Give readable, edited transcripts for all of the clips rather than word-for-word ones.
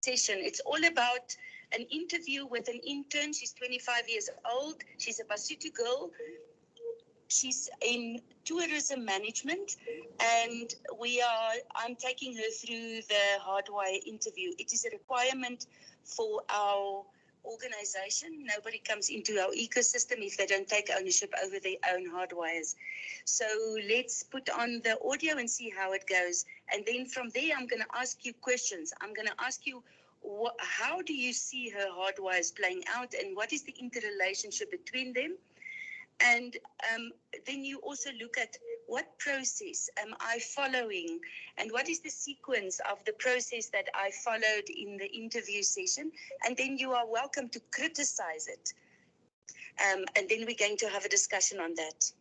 session. It's all about an interview with an intern. She's 25 years old. She's a Basotho girl. She's in tourism management, and I'm taking her through the Hardwire interview. It is a requirement for our organization. Nobody comes into our ecosystem if they don't take ownership over their own Hardwires. So let's put on the audio and see how it goes. And then from there, I'm going to ask you questions. I'm going to ask you, how do you see her Hardwires playing out, and what is the interrelationship between them? And then you also look at what process am I following, and what is the sequence of the process that I followed in the interview session. And then you are welcome to criticize it. And then we're going to have a discussion on that.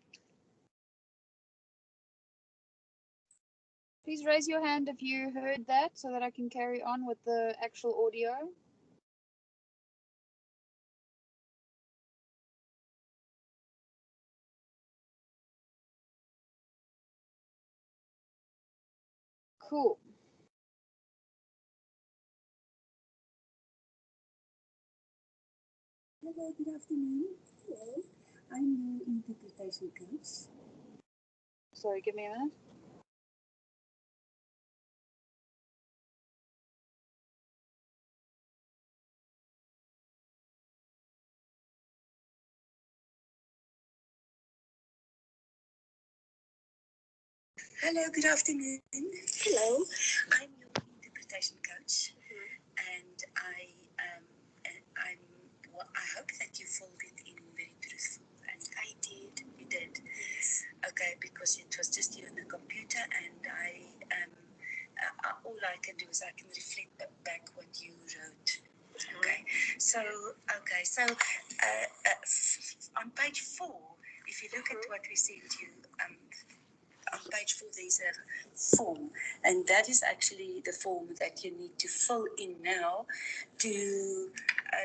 Please raise your hand if you heard that so that I can carry on with the actual audio. Cool. Hello, good afternoon. Hello, I'm your interpretation coach. Sorry, give me a minute. Hello, good afternoon. Hello, I'm your interpretation coach, and I hope that you followed it in very truthful. And I did. You did. Yes. Okay, because it was just you on the computer, and all I can do is I can reflect back what you wrote. Okay. So on page 4, if you look at what we sent you, on page 4 there's a form, and that is actually the form that you need to fill in now to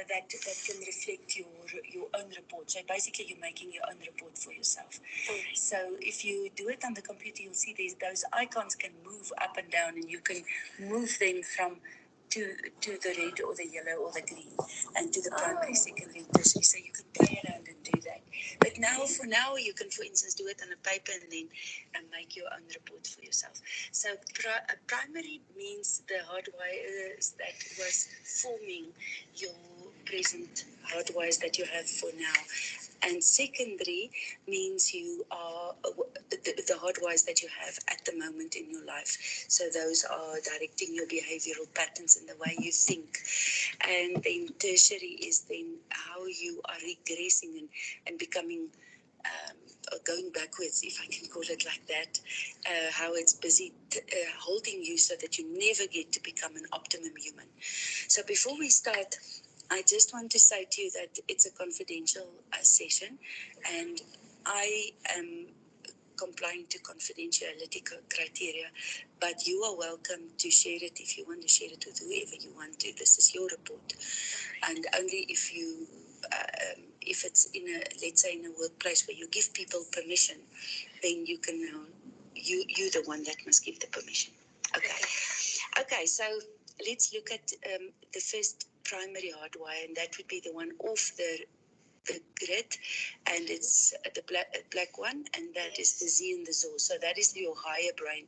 that can reflect your own report. So basically you're making your own report for yourself. So if you do it on the computer, you'll see those icons can move up and down, and you can move them from to the red or the yellow or the green, and to the primary, secondary, and tertiary. So you can play around and do that. But for now, you can, for instance, do it on a paper and then make your own report for yourself. So primary means the hardwires that was forming your present hardwires that you have for now. And secondary means you are the hardwires that you have at the moment in your life. So those are directing your behavioral patterns and the way you think. And then tertiary is then how you are regressing and becoming going backwards, if I can call it like that, how it's busy holding you so that you never get to become an optimum human. So before we start, I just want to say to you that it's a confidential session, and I am complying to confidentiality criteria, but you are welcome to share it if you want to share it with whoever you want to. This is your report, and only if you if it's in let's say in a workplace where you give people permission, then you can you're the one that must give the permission. Okay, so let's look at the first primary hardwire, and that would be the one off the grid, and it's the black one, and that is the Z and the ZOR. So that is your higher brain.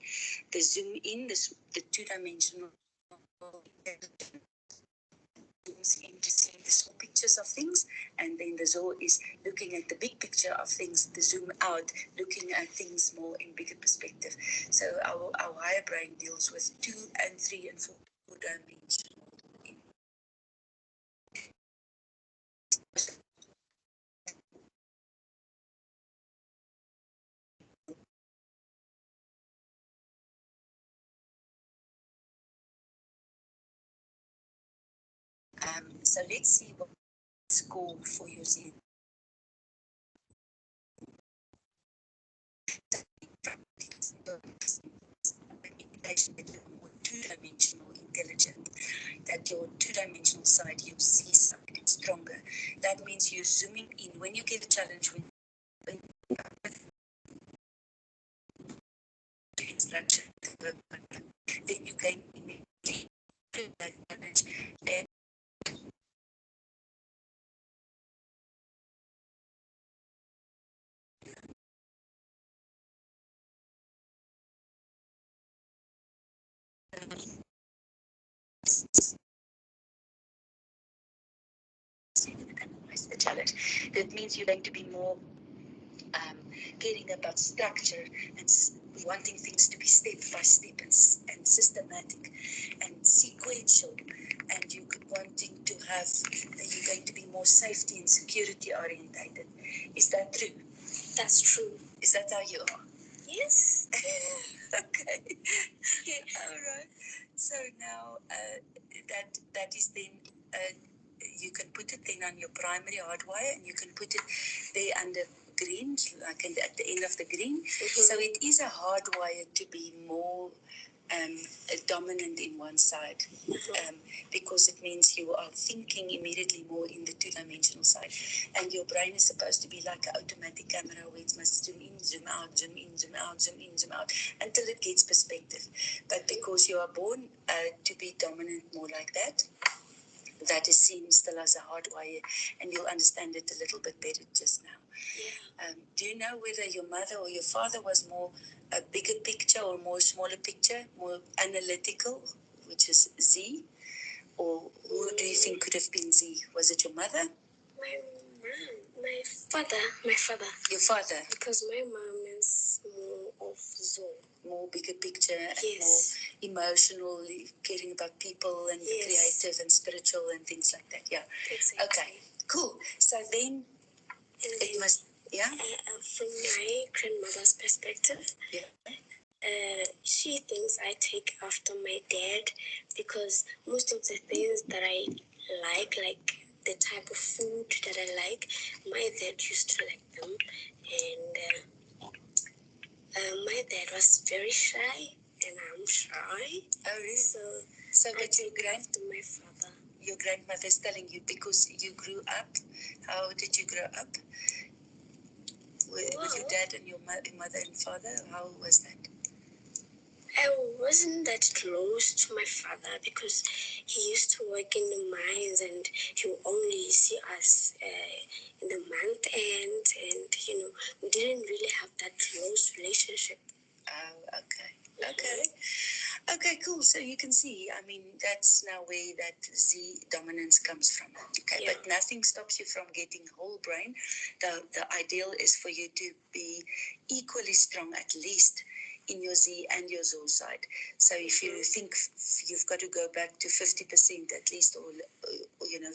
The zoom in, the two-dimensional zooms into seeing the small pictures of things, and then the ZOR is looking at the big picture of things, the zoom out, looking at things more in bigger perspective. So our higher brain deals with 2 and 3 and 4 dimensional. So let's see what score for your Z. Indication that you're more two-dimensional intelligent, that your two-dimensional side, your Z side, is stronger. That means you're zooming in when you get a challenge, when instruction, then you gain that challenge, analyze the challenge. That means you're going to be more caring about structure and wanting things to be step by step and systematic and sequential, and you wanting to have, you're going to be more safety and security orientated. Is that true? That's true. Is that how you are? Yes. Okay. All right. So now that is then you can put it then on your primary hardwire, and you can put it there under green, like at the end of the green. Mm-hmm. So it is a hardwire to be more dominant in one side, because it means you are thinking immediately more in the two-dimensional side, and your brain is supposed to be like an automatic camera where it must zoom in, zoom out, zoom in, zoom out, zoom in, zoom out until it gets perspective. But because you are born to be dominant more like that, that is seen still as a hardwire, and you'll understand it a little bit better just now. Yeah. Do you know whether your mother or your father was more a bigger picture or more smaller picture, more analytical, which is Z? Or who do you think could have been Z? Was it your mother? My mom, my father. Your father? Because my mom is more of Zoe. More bigger picture and Yes. more emotional, caring about people and Yes. creative and spiritual and things like that. Yeah. Exactly. Okay, cool. So then it must, yeah? From my grandmother's perspective, Yeah. she thinks I take after my dad because most of the things that I like the type of food that I like, my dad used to like them. And my dad was very shy, and I'm shy. Oh, really? So I but take after my father. Your grandmother's telling you because you grew up. How did you grow up? With your dad and your mother and father? How was that? I wasn't that close to my father because he used to work in the mines, and he would only see us in the month end, and we didn't really have that close relationship. Oh, okay. Okay, cool. So you can see, I mean, that's now where that Z dominance comes from. Okay, Yeah. but nothing stops you from getting whole brain. The ideal is for you to be equally strong, at least in your Z and your Zo side. So if you think you've got to go back to 50% at least, or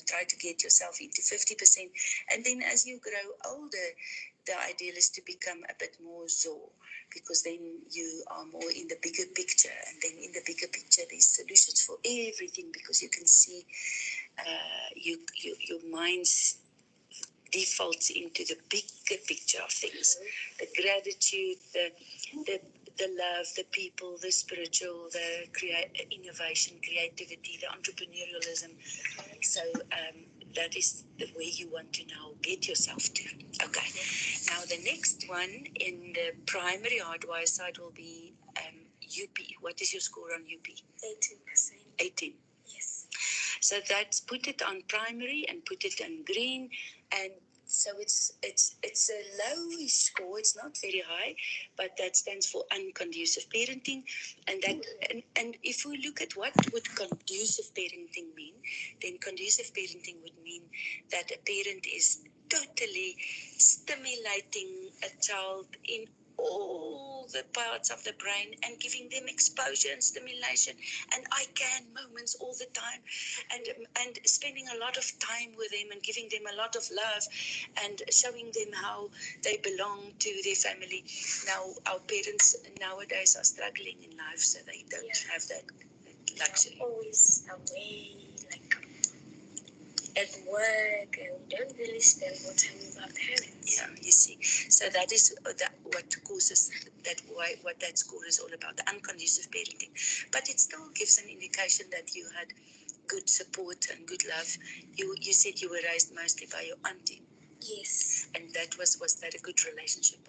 try to get yourself into 50%, and then as you grow older, the ideal is to become a bit more Zo, because then you are more in the bigger picture, and then in the bigger picture there's solutions for everything, because you can see your mind's defaults into the bigger picture of things, the gratitude, the love, the people, the spiritual, the innovation, creativity, the entrepreneurialism. So that is the way you want to now get yourself to. Okay. Now the next one in the primary hardwire side will be UP. What is your score on UP? 18%. 18. Yes. So that's, put it on primary and put it in green, and so it's a lowish score. It's not very high, but that stands for unconducive parenting, and that and if we look at what would conducive parenting mean, then conducive parenting would mean that a parent is totally stimulating a child in all the parts of the brain and giving them exposure and stimulation and I can moments all the time, and spending a lot of time with them and giving them a lot of love and showing them how they belong to their family. Now our parents nowadays are struggling in life, so they don't have that luxury. They're always away, like at work, and we don't really spend more time with our parents. Yeah, you see. So that is what causes that, what that score is all about, the unconducive parenting. But it still gives an indication that you had good support and good love. You said you were raised mostly by your auntie. Yes. And that was that a good relationship?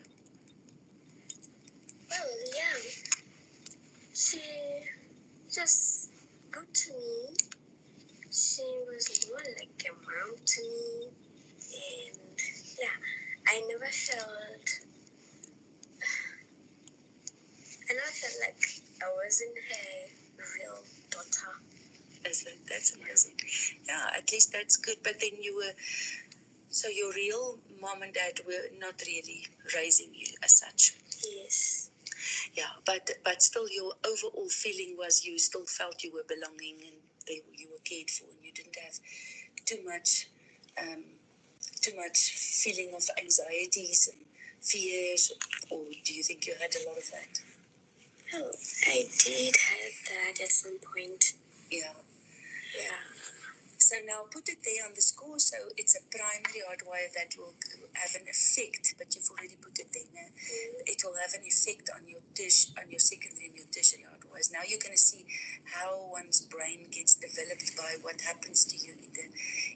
Well, yeah. She just good to me. She was more like a mom to me, and I never felt like I wasn't her real daughter. That's amazing. Yeah, at least that's good. But then so your real mom and dad were not really raising you as such. Yes. Yeah, but still your overall feeling was you still felt you were belonging and you were cared for and you didn't have too much feeling of anxieties and fears, or do you think you had a lot of that? Well, I did have that at some point. Yeah. Yeah. So now put it there on the score. So it's a primary hardwire that will have an effect, but you've already put it there. Now. It will have an effect on your secondary and your tertiary hardwires. Now you're going to see how one's brain gets developed by what happens to you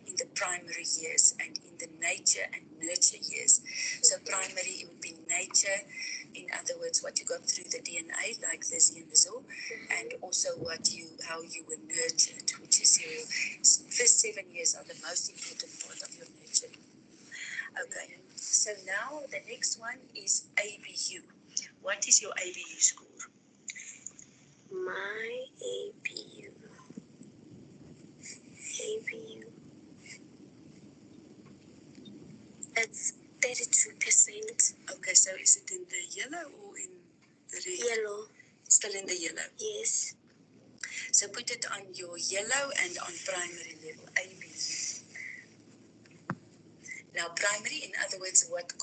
in the primary years and in the nature and nurture years. So primary, it would be nature. In other words, what you got through the DNA, like the Z and the Zo, and also how you were nurtured, which is your first 7 years are the most important part of your nurturing. Okay, so now the next one is ABU. What is your ABU score? My ABU. It's 32%. Okay, so is it in the yellow or in the red? Yellow. Still in the yellow? Yes. So put it on your yellow and on primary level, ABU. Now primary, in other words, what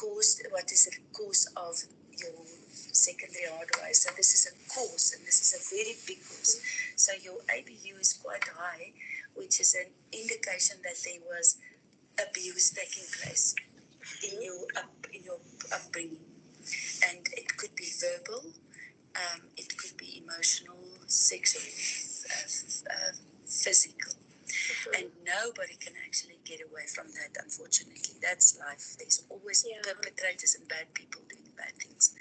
is the cause of your secondary hardwire? So this is a cause, and this is a very big cause. So your ABU is quite high, which is an indication that there was abuse taking place in your upbringing, and it could be verbal, it could be emotional, sexual, physical. And nobody can actually get away from that, unfortunately. That's life. There's always perpetrators and bad people doing bad things.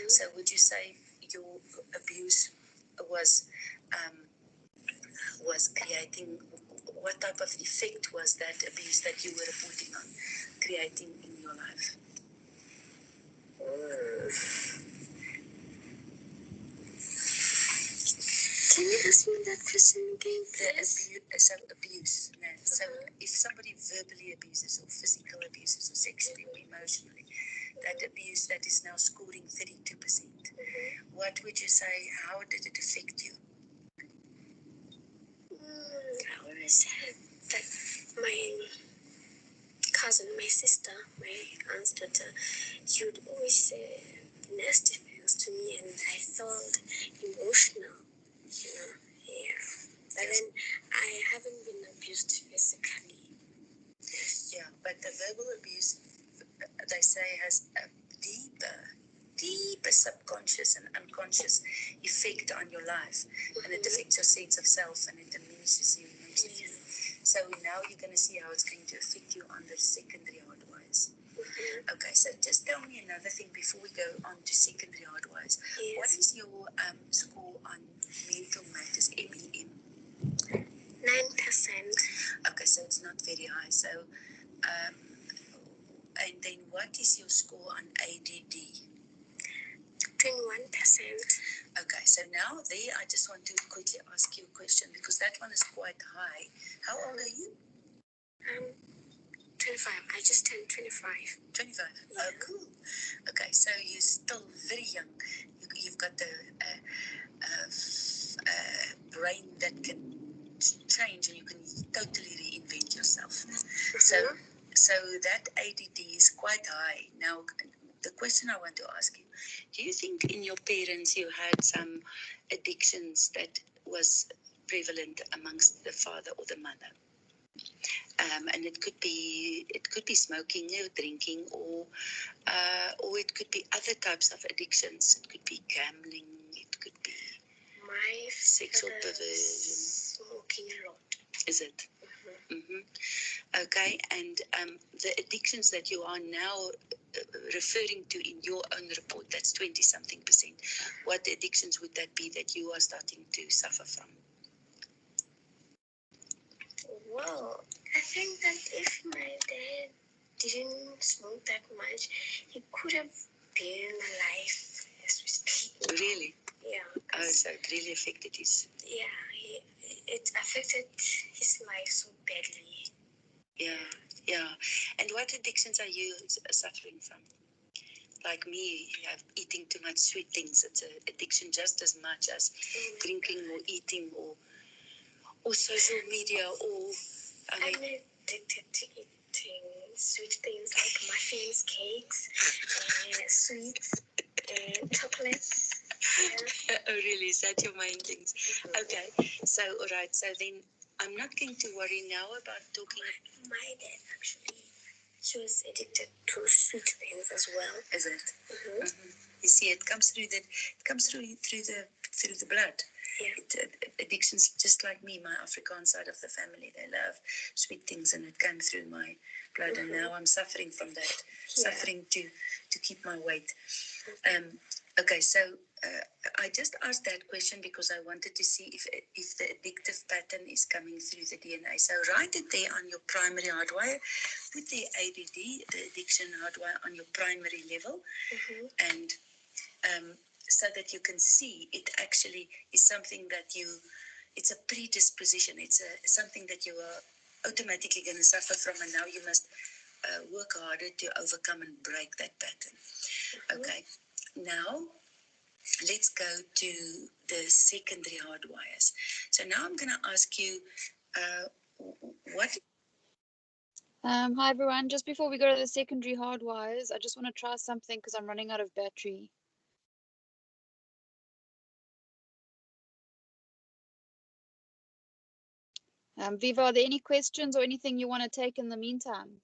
So would you say your abuse was creating, what type of effect was that abuse that you were reporting on creating in your life? Can you ask me that question again, please? Abuse. No. So if somebody verbally abuses or physical abuses or sexually or emotionally, that abuse that is now scoring 32%, what would you say, how did it affect you? I always had that my cousin, my sister, my aunt's daughter, she would always say nasty things to me, and I felt emotional, yeah. But then I haven't been abused physically. Yeah, but the verbal abuse, they say, has a deeper subconscious and unconscious effect on your life, and it affects your sense of self, and it diminishes you and makes you feel. So now you're going to see how it's going to affect you on the secondary hardwires. Okay, so just tell me another thing before we go on to secondary hardwires. Yes. What is your score on mental matters, MEM? 9%. Okay, so it's not very high. So, and then what is your score on ADD? 21%. Okay, so now there I just want to quickly ask you a question because that one is quite high. How old are you? 25. I just turned 25. 25. Yeah. Oh, cool. Okay, so you're still very young. You've got the brain that can change and you can totally reinvent yourself. So that ADD is quite high. Now, the question I want to ask you, do you think in your parents you had some addictions that was prevalent amongst the father or the mother? And it could be smoking or drinking, or it could be other types of addictions. It could be gambling. It could be my sexual perversion. Smoking a lot. Is it? Okay, and the addictions that you are now referring to in your own report, that's 20-something%. What addictions would that be that you are starting to suffer from? Well, I think that if my dad didn't smoke that much, he could have been alive as we speak. Really? Yeah. Oh, so it really affected his... Yeah, it affected his life so badly. Yeah. And what addictions are you suffering from? Like me, eating too much sweet things. It's an addiction just as much as drinking or eating or social media or. I'm addicted to eating sweet things like muffins, cakes, sweets, chocolates. Yeah. Oh, really? Is that your main things? Okay. So, all right. So then I'm not going to worry now about talking. My dad actually, she was addicted to sweet things as well. Is it? You see, it comes through the blood. Yeah. Addictions, just like me, my Afrikaans side of the family, they love sweet things, and it came through my blood, and now I'm suffering from that, suffering to keep my weight. Okay, so I just asked that question because I wanted to see if the addictive pattern is coming through the DNA. So write it there on your primary hardwire. Put the ADD, the addiction hardwire, on your primary level, and so that you can see it actually is something that it's a predisposition. It's something that you are automatically going to suffer from, and now you must work harder to overcome and break that pattern. Okay, now let's go to the secondary hardwires. So now I'm going to ask you what. Hi everyone. Just before we go to the secondary hardwires, I just want to try something because I'm running out of battery. Viva, are there any questions or anything you want to take in the meantime?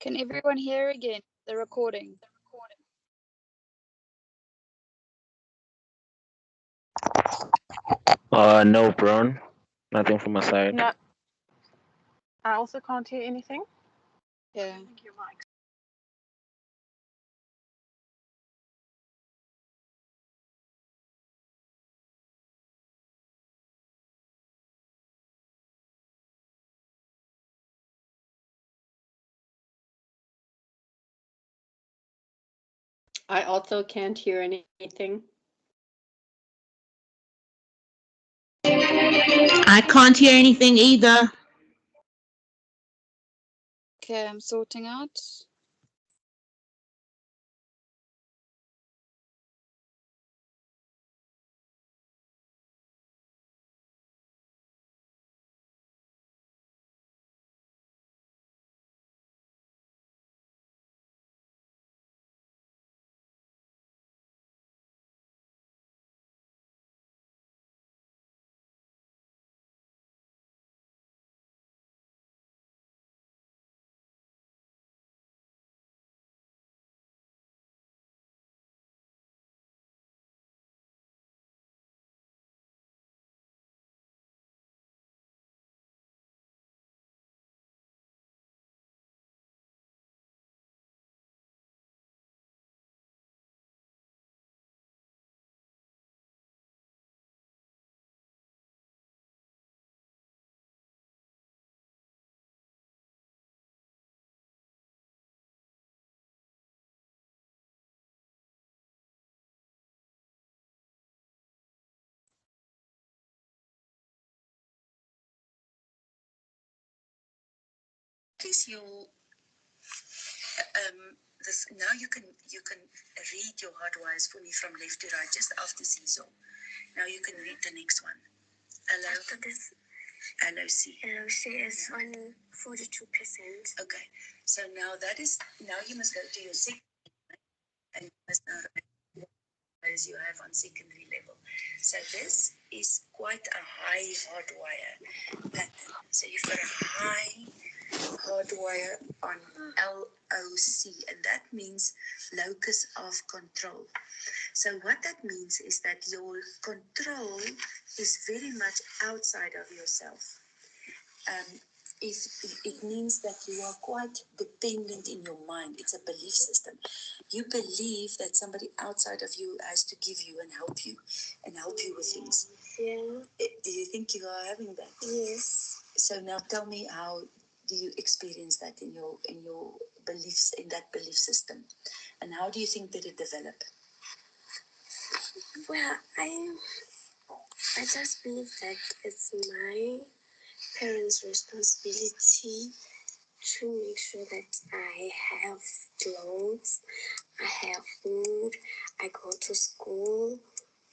Can everyone hear again the recording? No, Brown. Nothing from my side. No, I also can't hear anything. Yeah. I also can't hear anything. I can't hear anything either. Okay, I'm sorting out. is your this now you can read your hardwires for me from left to right just after Cecil. Now you can read the next one. After this, LOC. LOC is on 42%. Okay, so now you must go to your second and you must now write as you have on secondary level. So this is quite a high hardwire pattern. So you've got a high hardwire on LOC, and that means locus of control. So what that means is that your control is very much outside of yourself. It means that you are quite dependent in your mind. It's a belief system. You believe that somebody outside of you has to give you and help you with things. Yeah. Do you think you are having that? Yes. So now tell me, how do you experience that in your beliefs, in that belief system, and how do you think that it developed? Well, I just believe that it's my parents' responsibility to make sure that I have clothes, I have food, I go to school,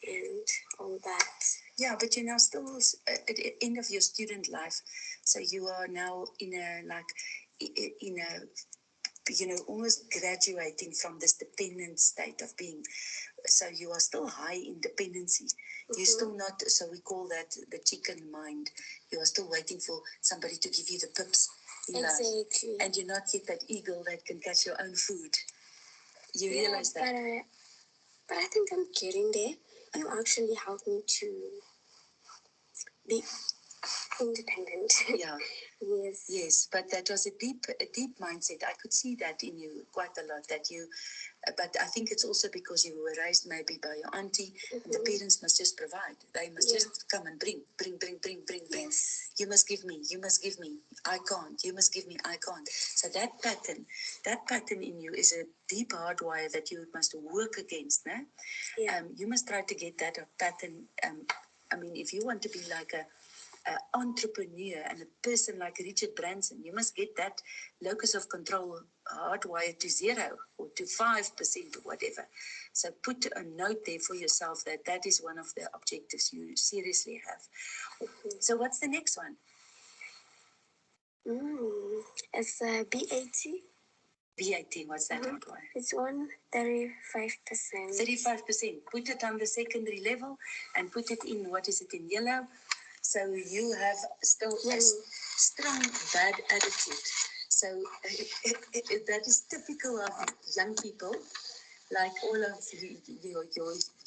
and all that. Yeah, but you're now still at the end of your student life, so you are now in a almost graduating from this dependent state of being. So you are still high in dependency. You're still not, so we call that the chicken mind. You are still waiting for somebody to give you the pips in life. Exactly. And you're not yet that eagle that can catch your own food. You realize that? But I think I'm getting there. You actually helped me to be independent. Yeah. Yes. Yes, but that was a deep mindset. I could see that in you quite a lot. But I think it's also because you were raised maybe by your auntie. And the parents must just provide. They must just come and bring. Yes. You must give me. I can't. You must give me. I can't. So that pattern in you is a deep hardwire that you must work against. No? Yeah. You must try to get that pattern. If you want to be like an entrepreneur and a person like Richard Branson, you must get that locus of control hardwired to 0 or to 5% or whatever. So put a note there for yourself that is one of the objectives you seriously have. So what's the next one? It's BAT. BAT, what's that hardwire? It's 35%. 35%. Put it on the secondary level and put it in, what is it, in yellow? So you have still a strong bad attitude. So that is typical of young people, like all of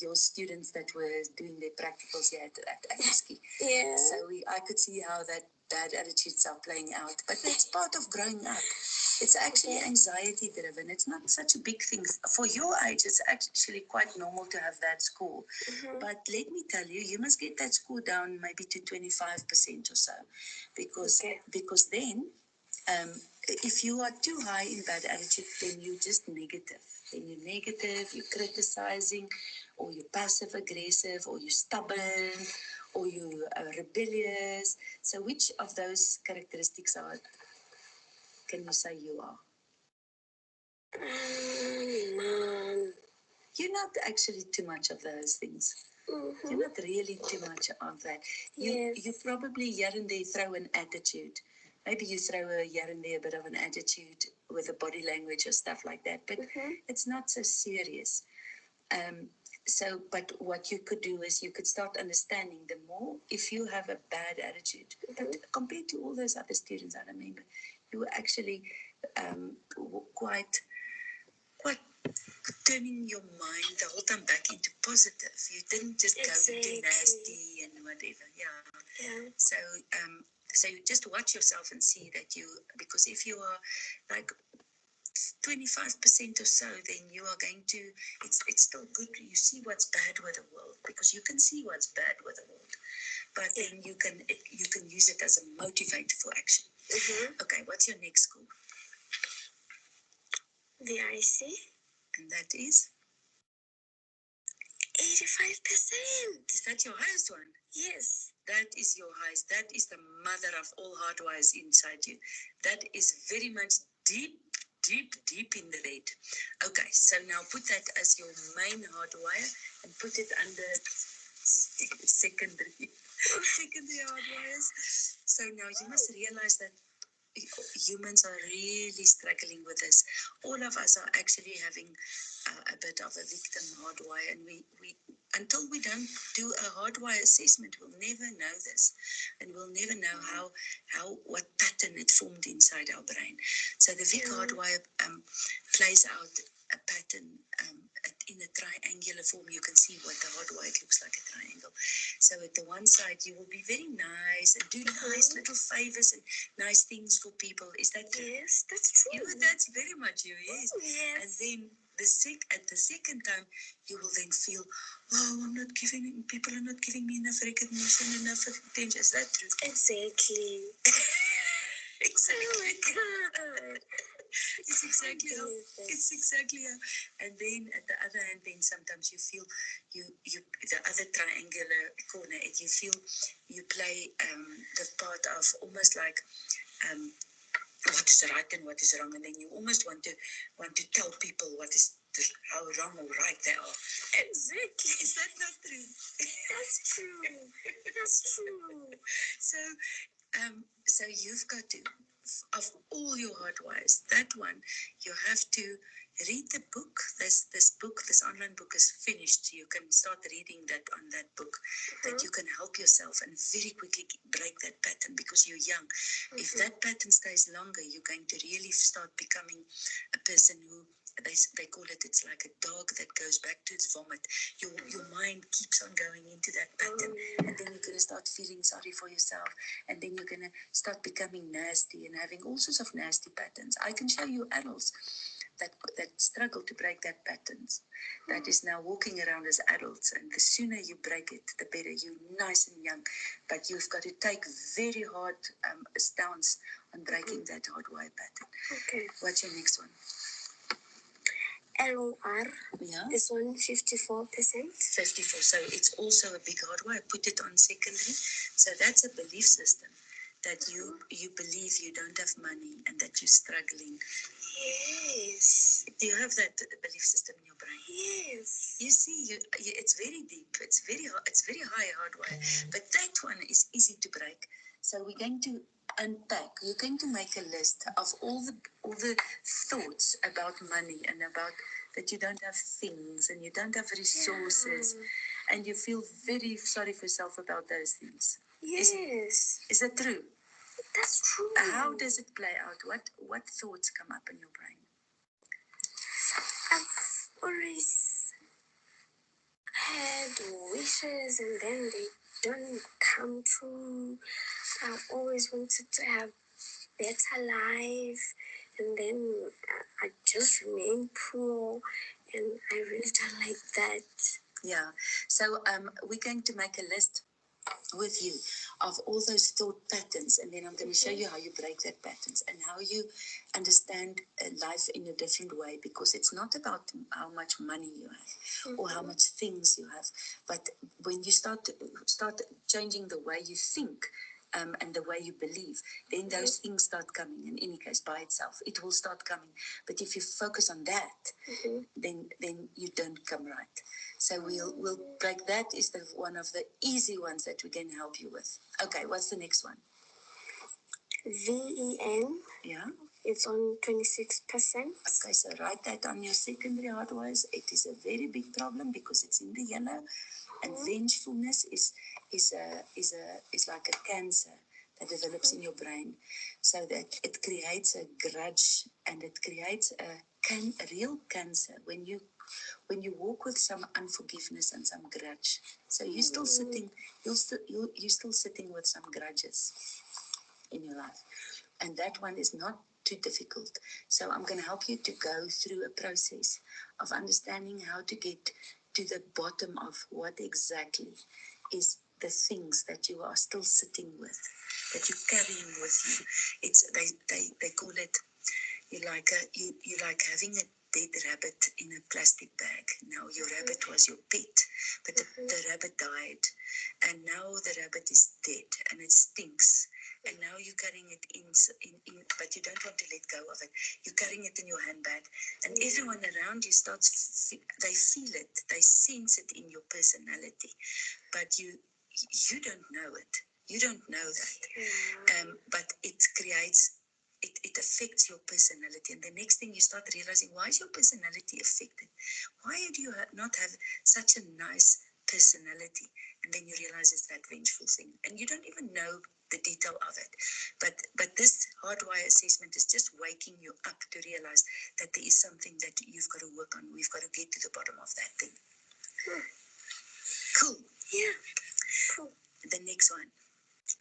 your students that were doing their practicals here at FSK. Yeah. So I could see how that bad attitudes are playing out. But that's part of growing up. It's actually anxiety driven. It's not such a big thing. For your age, it's actually quite normal to have that score. But let me tell you, you must get that score down maybe to 25% or so. Because then, if you are too high in bad attitude, then you're just negative. Then you're negative, you're criticizing, or you're passive aggressive, or you're stubborn, or you're rebellious. So which of those characteristics can you say you are? None. You're not actually too much of those things. You're not really too much of that. You probably here and there throw an attitude. Maybe you throw here and there a bit of an attitude with the body language or stuff like that. But it's not so serious. But what you could do is you could start understanding the more, if you have a bad attitude, but compared to all those other students, I remember, you were actually quite turning your mind the whole time back into positive. You didn't just go into nasty and whatever. Yeah. So you just watch yourself and see that because if you are like 25% or so, then you are going to, it's still good. You see what's bad with the world, because you can see what's bad with the world, but then you can use it as a motivator for action. Okay, what's your next score? VIC. And that is 85%. Is that your highest one? Yes. That is your highest. That is the mother of all hardwires inside you. That is very much deep, deep in the red. Okay, so now put that as your main hardwire and put it under secondary hardwires. So now you must realize that humans are really struggling with this. All of us are actually having a bit of a victim hardwire, and we until we don't do a hardwire assessment, we'll never know this, and we'll never know how what pattern it formed inside our brain. So the Vic hardwire plays out a pattern in a triangular form. You can see what the hardwire looks like, a triangle. So at the one side, you will be very nice and do nice little favors and nice things for people. Is that true? Yes, that's true. That's very much you, yes. Yes. And then at the second time, you will then feel, people are not giving me enough recognition, enough attention. Is that true? Exactly. Exactly. Oh my God. It's exactly how. And then at the other hand, then sometimes you feel you the other triangular corner, and you feel you play the part of almost like what is right and what is wrong, and then you almost want to tell people how wrong or right they are. Exactly. Is that not true? That's true. That's true. So you've got to, of all your hardwires, that one, you have to read the book. This online book is finished. You can start reading that on that book, that you can help yourself and very quickly break that pattern because you're young. If that pattern stays longer, you're going to really start becoming a person who, they call it, it's like a dog that goes back to its vomit. Your mind keeps on going into that pattern, and then you're going to start feeling sorry for yourself, and then you're going to start becoming nasty and having all sorts of nasty patterns. I can show you adults that struggle to break that patterns, that is now walking around as adults, and the sooner you break it, the better. You're nice and young, but you've got to take very hard stance on breaking that hardwire pattern. Okay. What's your next one? LOR. Yeah. This one, 54%. 54. So it's also a big hardwire. Put it on secondary. So that's a belief system that you believe you don't have money and that you're struggling. Yes. Do you have that belief system in your brain? Yes. You see, it's very deep. It's very high hardwire. But that one is easy to break. So we're going to unpack. You're going to make a list of all the thoughts about money and about that you don't have things and you don't have resources, and you feel very sorry for yourself about those things. Yes. Is that true? That's true. How does it play out? What thoughts come up in your brain? I've always had wishes and then they don't come true. I've always wanted to have better life, and then I just remain poor, and I really don't like that. Yeah. So we're going to make a list with you of all those thought patterns, and then I'm going to show you how you break that patterns and how you understand life in a different way, because it's not about how much money you have or how much things you have, but when you start changing the way you think and the way you believe, then those things start coming. In any case, by itself, it will start coming. But if you focus on that, then you don't come right. So we'll break that. Is one of the easy ones that we can help you with. Okay, what's the next one? VEN. Yeah. It's on 26%. Okay, so write that on your secondary hardwires. It is a very big problem because it's in the yellow, and vengefulness is like a cancer that develops in your brain, so that it creates a grudge and it creates a real cancer when you walk with some unforgiveness and some grudge. So you're still sitting with some grudges in your life, and that one is not too difficult. So I'm going to help you to go through a process of understanding how to get to the bottom of what exactly is the things that you are still sitting with, that you're carrying with you. It's they call it you like having a dead rabbit in a plastic bag. Now your rabbit was your pet, but the rabbit died, and now the rabbit is dead and it stinks. And now you're carrying it in, but you don't want to let go of it. You're carrying it in your handbag, and everyone around you they feel it, they sense it in your personality, but you don't know it. You don't know that, but it creates. It affects your personality, and the next thing you start realizing, why is your personality affected? Why do you not have such a nice personality? And then you realize it's that vengeful thing, and you don't even know the detail of it. But this hardwire assessment is just waking you up to realize that there is something that you've got to work on. We've got to get to the bottom of that thing. Cool. Yeah. Cool. The next one.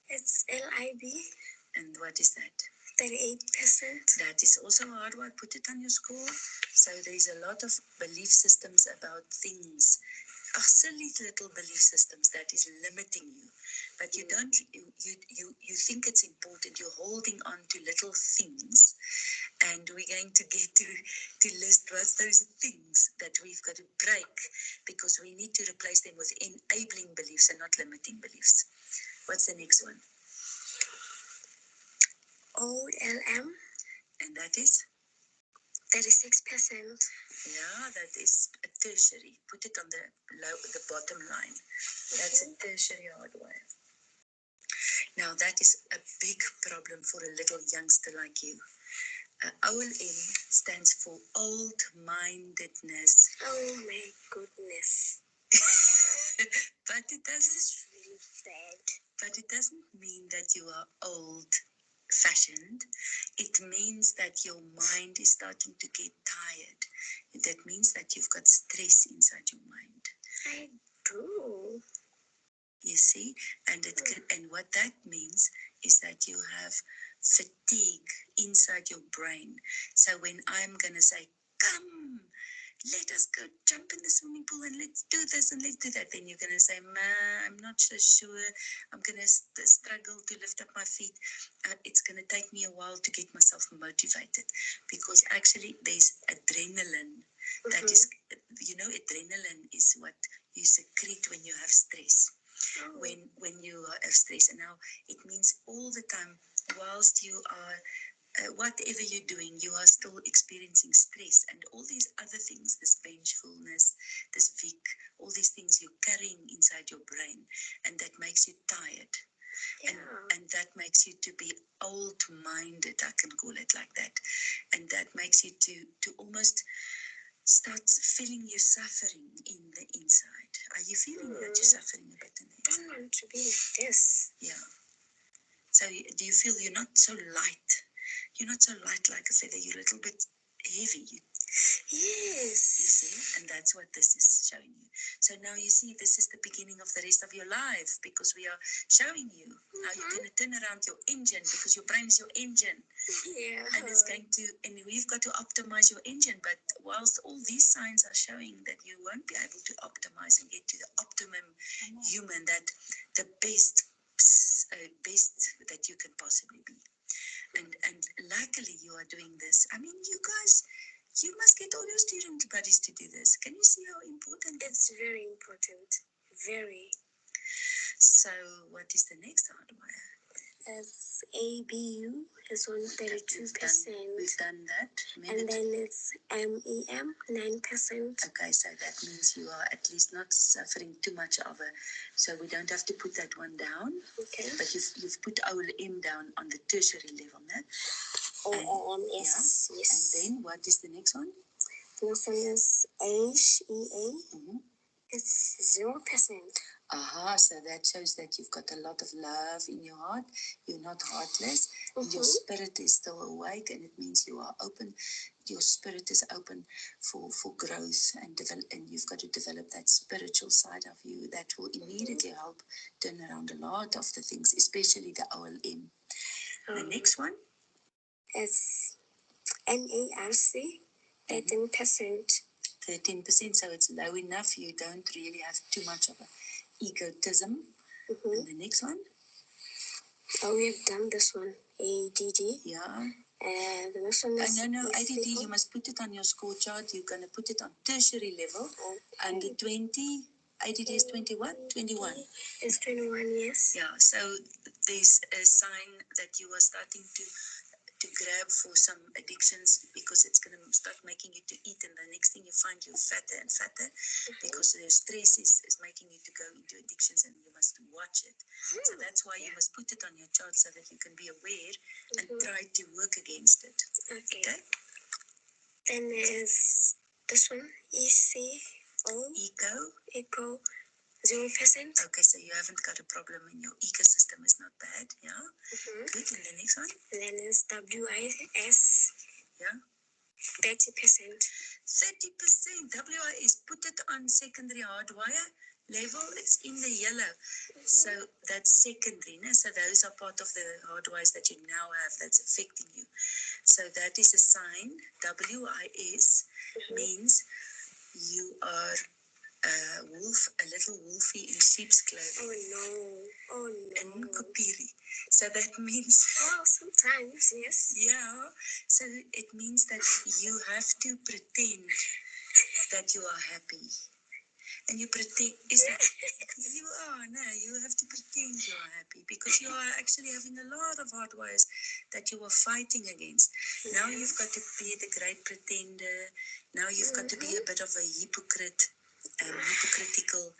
It's LIB. And what is that? 38%. That is also hardwire. Put it on your score. So there's a lot of belief systems about things. Silly little belief systems that is limiting you. But you don't, you think it's important. You're holding on to little things. And we're going to get to list what's those things that we've got to break, because we need to replace them with enabling beliefs and not limiting beliefs. What's the next one? OLM. And that is? 36%. Yeah, that is a tertiary. Put it on the bottom line. That's a tertiary hardwire. Now, that is a big problem for a little youngster like you. OLM stands for old-mindedness. Oh, my goodness. But it doesn't. That's really sad. But it doesn't mean that you are old-fashioned. It means that your mind is starting to get tired. That means that you've got stress inside your mind. I do. You see, and what that means is that you have fatigue inside your brain. So when I'm gonna say, "Come, let us go jump in the swimming pool and let's do this and let's do that," then you're gonna say, "Ma, I'm not so sure. I'm gonna struggle to lift up my feet. It's gonna take me a while to get myself motivated," because actually there's adrenaline. That is, adrenaline is what you secrete when you have stress. When you have stress, and now it means all the time, whilst you are whatever you're doing, you are still experiencing stress, and all these other things, this vengefulness, this Vic, all these things you're carrying inside your brain, and that makes you tired. And that makes you to be old-minded, I can call it like that, and that makes you to almost start feeling you're suffering in the inside. Are you feeling that you're suffering a bit in the inside? I want to be like this. Yeah. So do you feel you're not so light? You're not so light like a feather. You're a little bit heavy. Yes. You see? And that's what this is showing you. So now you see, this is the beginning of the rest of your life, because we are showing you how you're going to turn around your engine, because your brain is your engine. Yeah. And it's going to, and we've got to optimize your engine. But whilst all these signs are showing that you won't be able to optimize and get to the optimum human, that the best that you can possibly be. And luckily you are doing this. I mean, you guys, you must get all your student buddies to do this. Can you see how important it's very important? Very. So what is the next hardwire? It's ABU is on 32%. We've done that. And then it's MEM 9%. Okay, so that means you are at least not suffering too much of a. So we don't have to put that one down. Okay. But you've put OLM down on the tertiary level, no? Yes. Yeah. Yes. And then what is the next one? The next one is HEA. Mm-hmm. It's 0%. So that shows that you've got a lot of love in your heart. You're not heartless. And your spirit is still awake, and it means you are open. Your spirit is open for growth and develop, and you've got to develop that spiritual side of you that will immediately help turn around a lot of the things, especially the OLM. The next one is NARC, 13%. 13%, so it's low enough. You don't really have too much of a egotism. And the next one? Oh, we have done this one. ADD. Yeah. The next one is No, ADD, you must put it on your score chart. You're going to put it on tertiary level. Under 20, ADD is 21? 21. It's 21, yes. Yeah, so there's a sign that you are starting to grab for some addictions because it's going to start making you to eat, and the next thing you find you're fatter and fatter because the stress is making you to go into addictions, and you must watch it. So that's why you must put it on your chart so that you can be aware and try to work against it. Okay. Then there's this one, Eco, 0%. Okay, so you haven't got a problem in your ecosystem, is not bad, yeah? Good, and the next one? Then is WIS. Yeah? 30%. 30%, WIS, put it on secondary hardwire level, it's in the yellow. So that's secondary, no? So those are part of the hardwires that you now have that's affecting you. So that is a sign, WIS means you are a wolf, a little wolfie in sheep's clothing. Oh no. And kopiri. So that means... Oh, sometimes, yes. Yeah. So it means that you have to pretend that you are happy. And you pretend... you have to pretend you are happy because you are actually having a lot of hardwires that you are fighting against. Now you've got to be the great pretender. Now you've got to be a bit of a hypocrite. Hypocritical.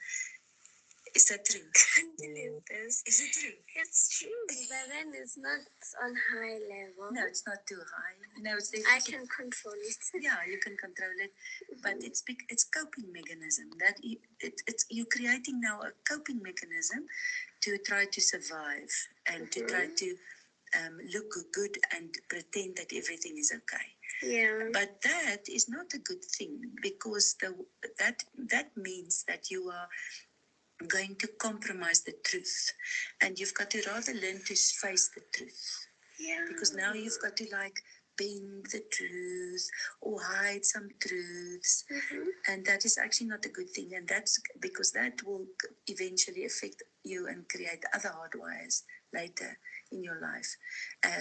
Is that true? Can't believe this. Is it true? It's true, but then it's not on high level. No, it's not too high. No, it's I can control it. Yeah, you can control it, but it's coping mechanism that it's you're creating now a coping mechanism to try to survive and to try to look good and pretend that everything is okay. Yeah. But that is not a good thing because that means that you are going to compromise the truth, and you've got to rather learn to face the truth. Yeah. Because now you've got to bend the truth or hide some truths, and that is actually not a good thing. And that's because that will eventually affect you and create other hardwires later in your life.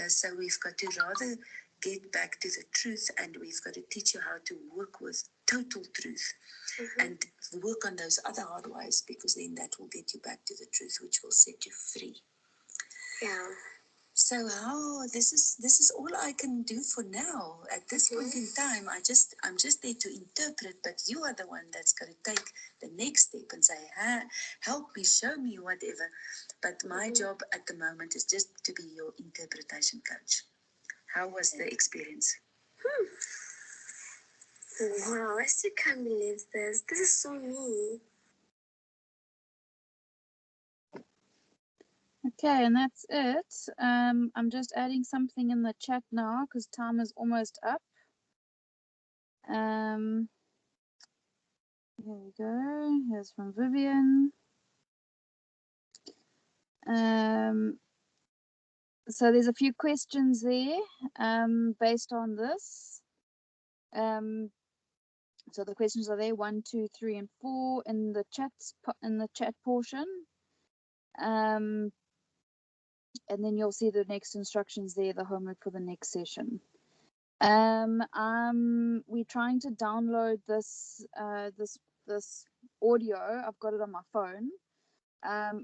So we've got to rather get back to the truth, and we've got to teach you how to work with total truth and work on those other hardwires, because then that will get you back to the truth, which will set you free. Yeah. So this is all I can do for now. At this point in time, I'm just there to interpret, but you are the one that's got to take the next step and say, help me, show me, whatever. But my job at the moment is just to be your interpretation coach. How was the experience? Wow, I still can't believe this. This is so me. Okay, and that's it. I'm just adding something in the chat now because time is almost up. Here we go. Here's from Vivian. So there's a few questions there based on this. So the questions are there 1, 2, 3, and 4 in the chat portion. And then you'll see the next instructions there, the homework for the next session. We're trying to download this audio. I've got it on my phone.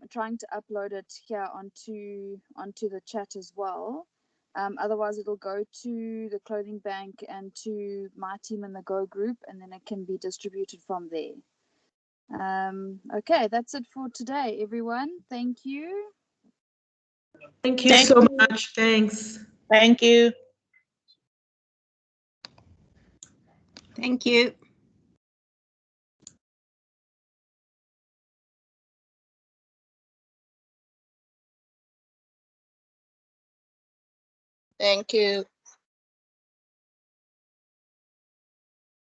Trying to upload it here onto the chat as well. Otherwise, it'll go to the clothing bank and to my team in the Go group, and then it can be distributed from there. Okay, that's it for today, everyone. Thank you. Thank you so much. Thanks. Thank you. Thank you. Thank you.